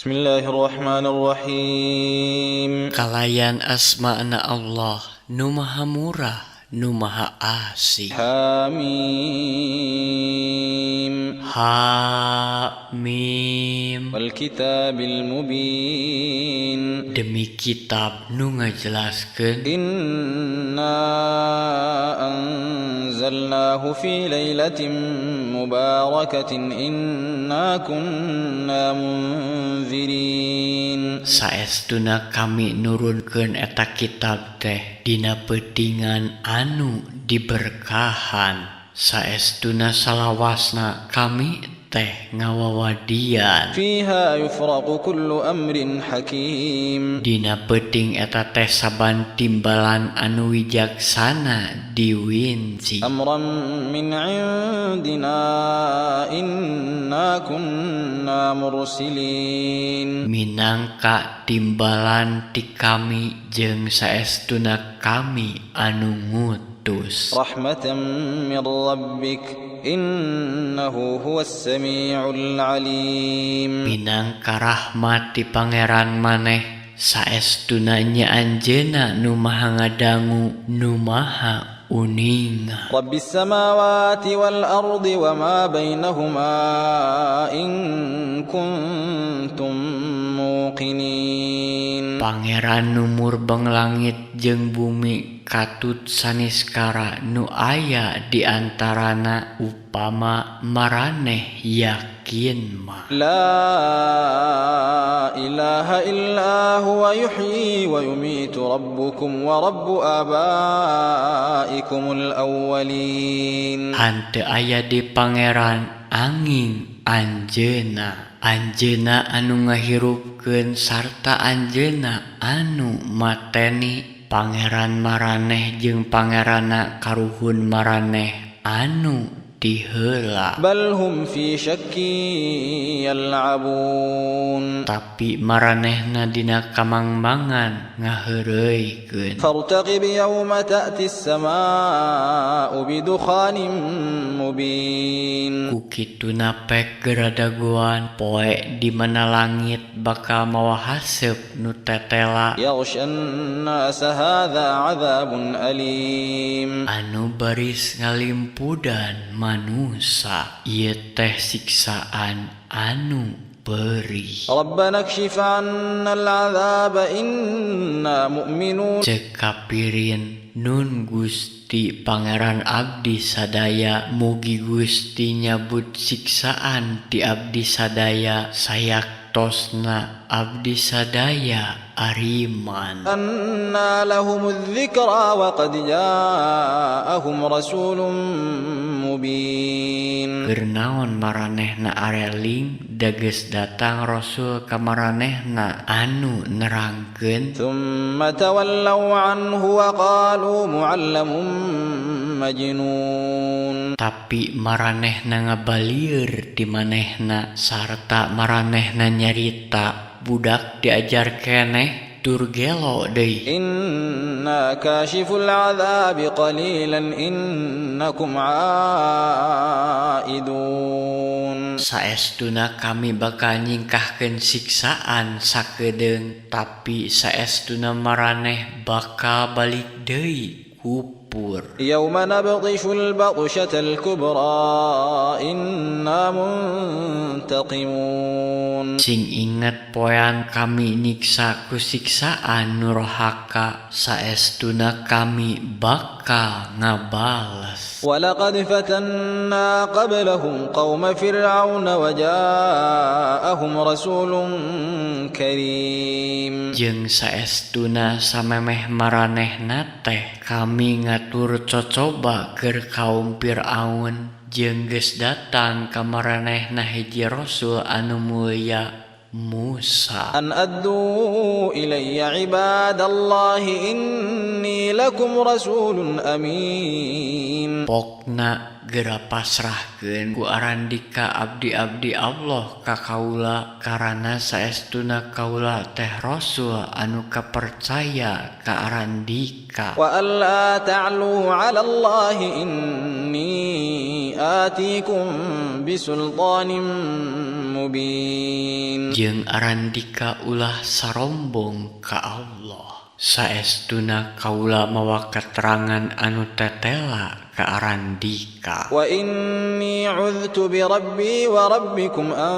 Bismillahirrahmanirrahim. Kalayan asma'na Allah, nu maha murah, nu maha asih. Hamim. Hamim. Wal kitabil mubin. Demi kitab nu ngajelaskeun. Inna anzalnahu fi lailatin mubarakatin inna kunna munzirin. Saestuna kami nurunkeun eta kitab teh dina peutingan anu diberkahan. Saestuna salawasna kami teh ngawawadian. Fiha yufraqu kullu amrin hakim. Dina peuting eta teh saban timbalan anu wijaksana diwinci. Amran min indina inna kunna mursilin. Minangka timbalan ti kami jeung saestuna kami anu ngutus. Rahmatan min rabbik innahu huwas samiul alim. Minangka rahmat ti pangeran maneh saestuna nya anjeunna nu maha ngadangu nu maha uning. Rabbis samawati wal ardi wa ma bainahuma in kuntum muqinin. Pangeran numur bang langit jeung bumi katut saniskara nu aya di antarana upama maraneh yakin mah. La ilaha illa huwa yuhyi wa yumitu rabbukum wa rabbu abaikumul awwalin. Hanteu aya di pangeran anging anjeunna, anjeunna anu ngahirupkeun sarta anjeunna anu mateni. Pangeran maraneh jeung pangerana karuhun maraneh anu tiheula. Bal hum fi syakki yal'abun. Tapi maranehna dina kamangmangan ngaheureuykeun. Fartaqib yawma ta'ti as-samaa'u bidukhanin mubin. Ku kituna pek geradaguan poe di mana langit bakal mawa haseup nu tetela. Yaghshan nasa hadza 'adzabun alim. Anu baris ngalimpudan manusa ieu teh siksaan anu perih. Rabbana kshif 'anna al-'adzaba inna mu'minun. Cek kapirin nun Gusti pangeran abdi sadaya, mugi Gusti nyabut siksaan ti abdi sadaya sayaktosna abdi sadaya ariman. Anna lahumudz dzikra wa qad ja'ahum rasulun mubin. Gernaon maranehna areling dageus datang rasul ka maranehna anu nerangkeun. Tsumma tawallaw anhu wa qalu mu'allamun majnun. Tapi maranehna ngabalieur ti manehna sarta maranehna nyarita budak diajar keneh tur gelo deui. Inna kashiful 'adzabi qalilan innakum 'aidun. Saestuna kami bakal nyingkahkeun siksaan sakedeung, tapi saestuna maraneh bakal balik deui kupur. Yawma nabtishul batshatal kubra inna muntaqimun. Sing inget poean kami nyiksa ku siksaan nurhaka, saestuna kami bakal ngabales. Walaqad fatanna qablahum qauma fir'aun wa ja'ahum rasulun karim. Jeung saestuna samemeh maranehna teh kami ngatur cocoba keur kaum Fir'aun jeung geus datang ka maranehna hiji rasul anu mulya Musa. An addu ilayya ibadallahi inni lakum rasulun amin. Pokna geura pasrahkeun ku arandika abdi-abdi Allah ka kaula, karana saestuna kaula teh rasul anu kapercaya ka arandika. Wa alla ta'lu 'ala Allahi inni atikum bisultanin مبين jeung arandika ulah sarombong ka Allah saestuna kaula mawa keterangan anu tetela ka arandika وإني عذت بربي وربكم أن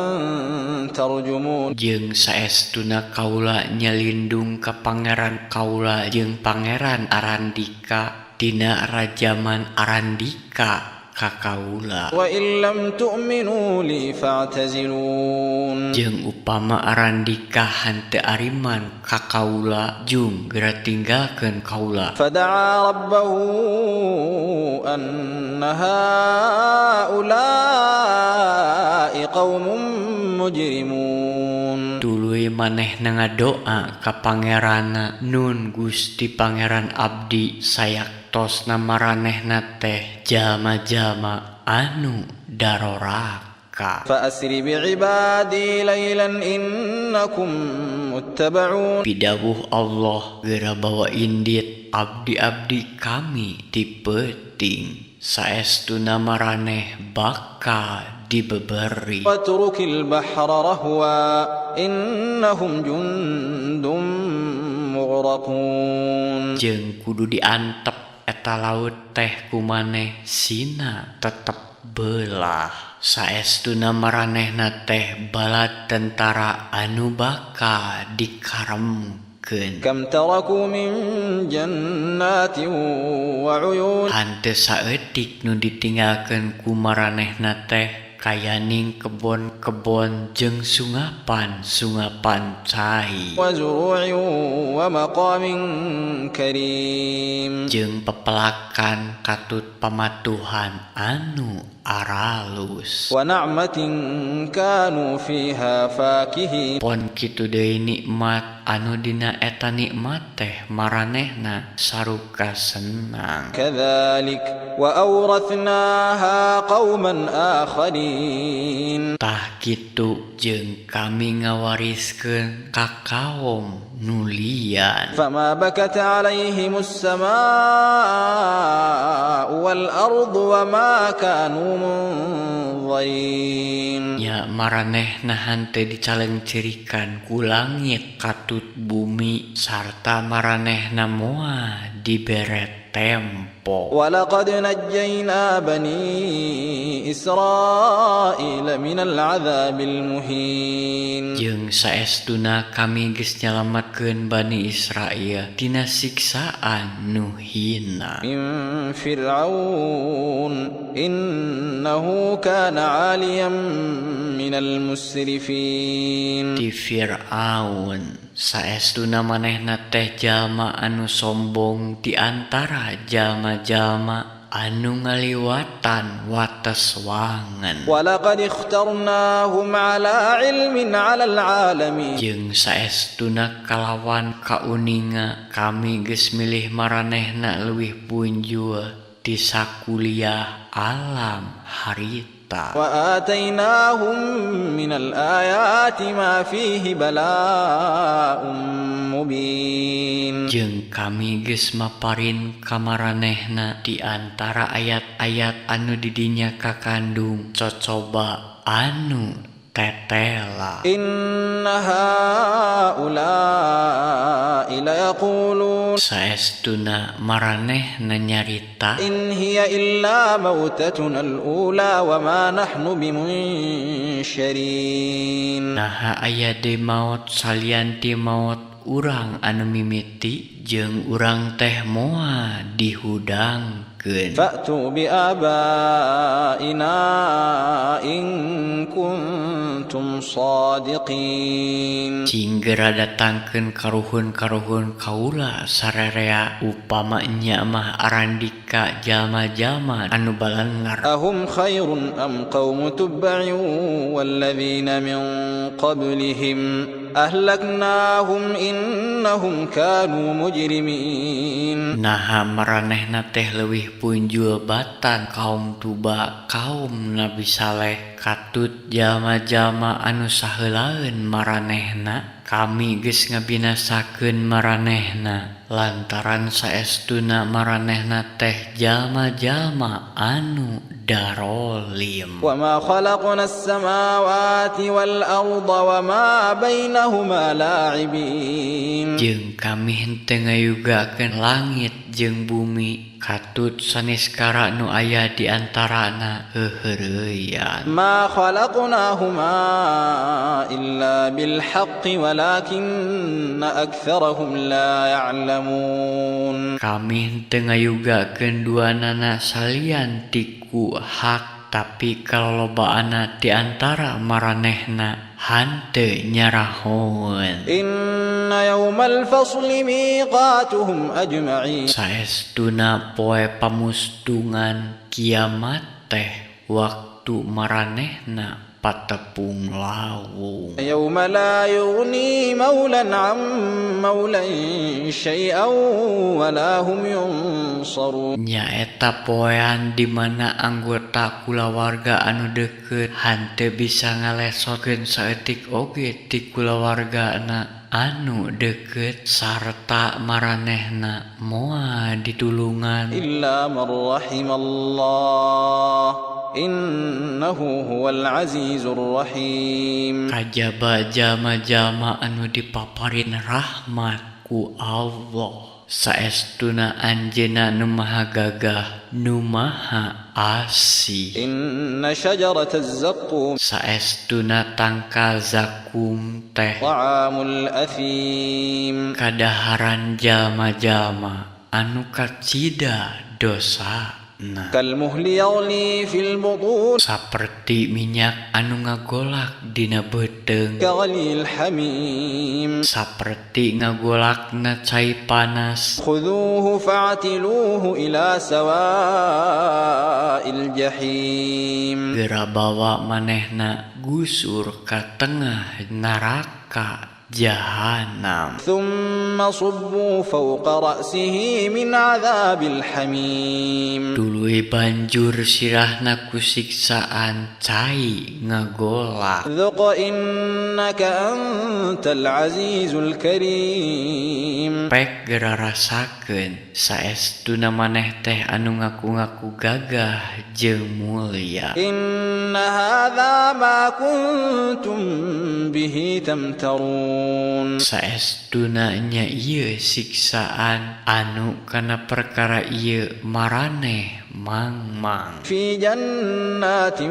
ترجمون jeung saestuna kaula nyelindung ka pangeran kaula jeung pangeran arandika tina rajaman arandika ka kaula وإن لم تؤمنوا لي فاعتزلون jeung upama arandika henteu ariman ka kaula jung geura tinggalkeun kaula فدعا ربه أن هؤلاء قوم مجرمون tuluy manehna ngadoa ka pangeranna nun Gusti pangeran abdi sayaktos maranehna teh jalma-jalma anu daroraka فأسر بعبادي ليلا إنكم متبعون pidawuh Allah geura bawa indit abdi-abdi kami di peuting saestuna maraneh bakal dibeberi واترك البحر رهوا إنهم جند مغرقون jeung kudu diantep eta laut teh ku maneh sina tetep belah saestuna maranehna teh bala tentara anu bakal dikaremkeun كم تركوا من جنات وعيون hanteu saeutik nu ditinggalkeun ku maranehna teh kayaning kebon-kebon jeung sungapan-sungapan cai وزروع ومقام كريم jeung pepelakan katut pamatuhan anu aralus ونعمة كانوا فيها فاكهين pon kitu deui nikmat anu dina eta nikmat teh maranehna saruka senang كذلك وأورثناها قوما آخرين tah kitu jeung kami ngawariskeun ka kaum nulian فما بكت عليهم السماء والأرض وما كانوا منظرين nya maranehna henteu dicalengcirikan ku langit katut bumi sarta maranehna moal dibere tempo ولقد نجينا بني إسرائيل من العذاب المهين jeung saestuna kami geus nyalametkeun Bani Israil tina siksaan nu hina من فرعون إنه كان عاليا من المسرفين ti Fir'aun saestuna manehna teh jalma anu sombong di antara jalma-jalma anu ngaliwatan wates wangen ولقد اخترناهم على علم على العالمين jeung saestuna kalawan kauninga kami geus milih maranehna leuwih punjul ti sakuliah alam harita وآتيناهم من الآيات ما فيه بلاء مبين jeung kami geus maparin ka maranehna di antara ayat-ayat anu didinya kakandung cocoba anu tetela إن هؤلاء ليقولون saestuna maranehna nyarita إن هي إلا موتتنا الأولى وما نحن بمنشرين naha aya de maot salian ti maot urang anu mimiti jeung urang teh moal dihudangkeun فأتوا بآبائنا إن كنتم صادقين Cinggera datangkeun karuhun-karuhun kaula sarerea upama nya mah arandika jalma-jalma anu balengar أهم خير أم قوم تبع والذين من قبلهم أهلكناهم إنهم كانوا مجرمين naha maranehna teh leuwih punjul batan kaum tuba kaum Nabi Saleh katut jalma-jalma anu saheulaeun maranehna kami geus ngabinasakeun maranehna lantaran saestuna maranehna teh jalma-jalma anu darolim. وما خلقنا السماوات والأرض وما بينهما لاعبين. Jeung kami henteu ngayugakeun langit jeung bumi katut saniskara nu aya di antarana heureuyeuyan. ما خلقناهما إلا بالحق ولكن أكثرهم لا يعلمون. Kami henteu ngayugakeun duanana salian tiku hak tapi kalolobaana di antara maranehna hanteu nyarahoun. إن يوم الفصل ميقاتهم أجمعين. Saestuna poe pamustungan kiamat teh waktu maranehna patepung lawung. يوم لا يغني مولا عن مولا شيئا ولا هم ينصرون. Nyaeta poean di mana anggota kulawarga anu deukeut hanteu bisa ngalesotkeun saeutik oge ti kulawargana anu deukeut sarta maranehna moal ditulungan إلا من رحم الله إنه هو العزيز الرحيم. kajaba jalma-jalma anu dipaparin rahmat ku Allah saestuna anjeunna nu maha gagah nu maha asih. إن شجرة الزقوم Saestuna tangkal zakum teh طعام الأثيم. kadaharan jalma-jalma anu kacida dosana كالمهل يغلي في البطون saperti minyak anu ngagolak dina beuteung كغلي الحميم. saperti ngagolakna cai panas. خذوه فاعتلوه إلى سواء الجحيم. Geura bawa manehna gusur ka tengah neraka jahanam. ثم صبوا فوق رأسه من عذاب الحميم. Tuluy banjur sirahna ku siksaan cai ngagolak. ذق إنك أنت العزيز الكريم. Pek geura rasakeun saestuna maneh teh anu ngaku-ngaku gagah jeung mulia. إن هذا ما كنتم به تمترون. Saestuna nya ieu siksaan anu kana perkara ieu maraneh mangmang. في جنات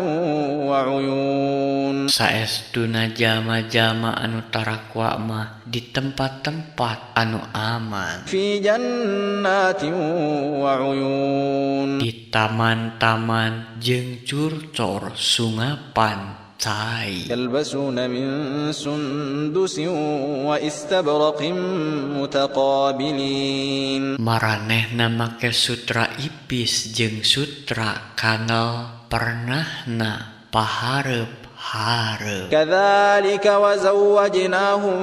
وعيون. Saestuna jalma-jalma anu tarakwa mah di tempat-tempat anu aman. في جنات وعيون. Di taman-taman jeung curcor sungapan cai. يلبسون من سندس واستبرق متقابلين. Maranehna make sutra ipis jeung sutra kanal pernahna pahareup-hareup. كذلك وزوجناهم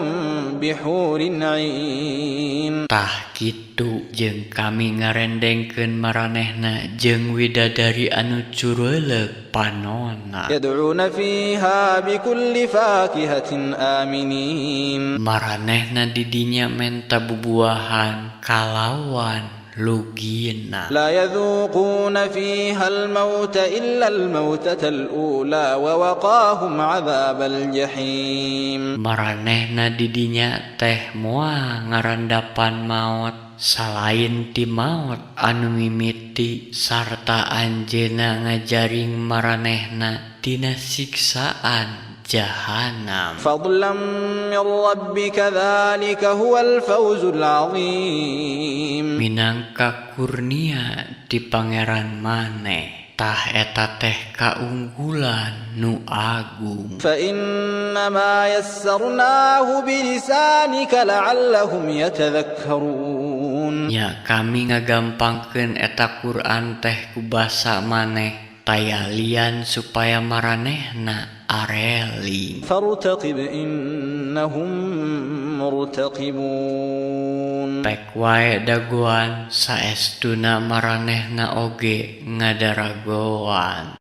بحور عين. Tah kitu jeung kami ngarendengkeun maranehna jeung widadari anu cureuleuh panonna. يدعون فيها بكل فاكهة آمنين. Maranehna di dinya menta bubuahan kalawan lugina. لا يذوقون فيها الموت إلا الموتة الأولى ووقاهم عذاب الجحيم. Maranehna di dinya teh moal ngarandapan maot salain ti maot anu mimiti sarta anjeunna ngajaring maranehna tina siksaan jahanam. فضلا من ربك ذلك هو الفوز العظيم. Minangka kurnia ti pangeran maneh tah eta teh kaunggulan nu agung. فإنما يسرناه بلسانك لعلهم يتذكرون. Nya kami ngagampangkeun eta Quran teh ku basa maneh tayalian supaya maranehna areling. فارتقب إنهم مرتقبون. Pek wae dagoan saestuna maranehna oge ngadaragoan.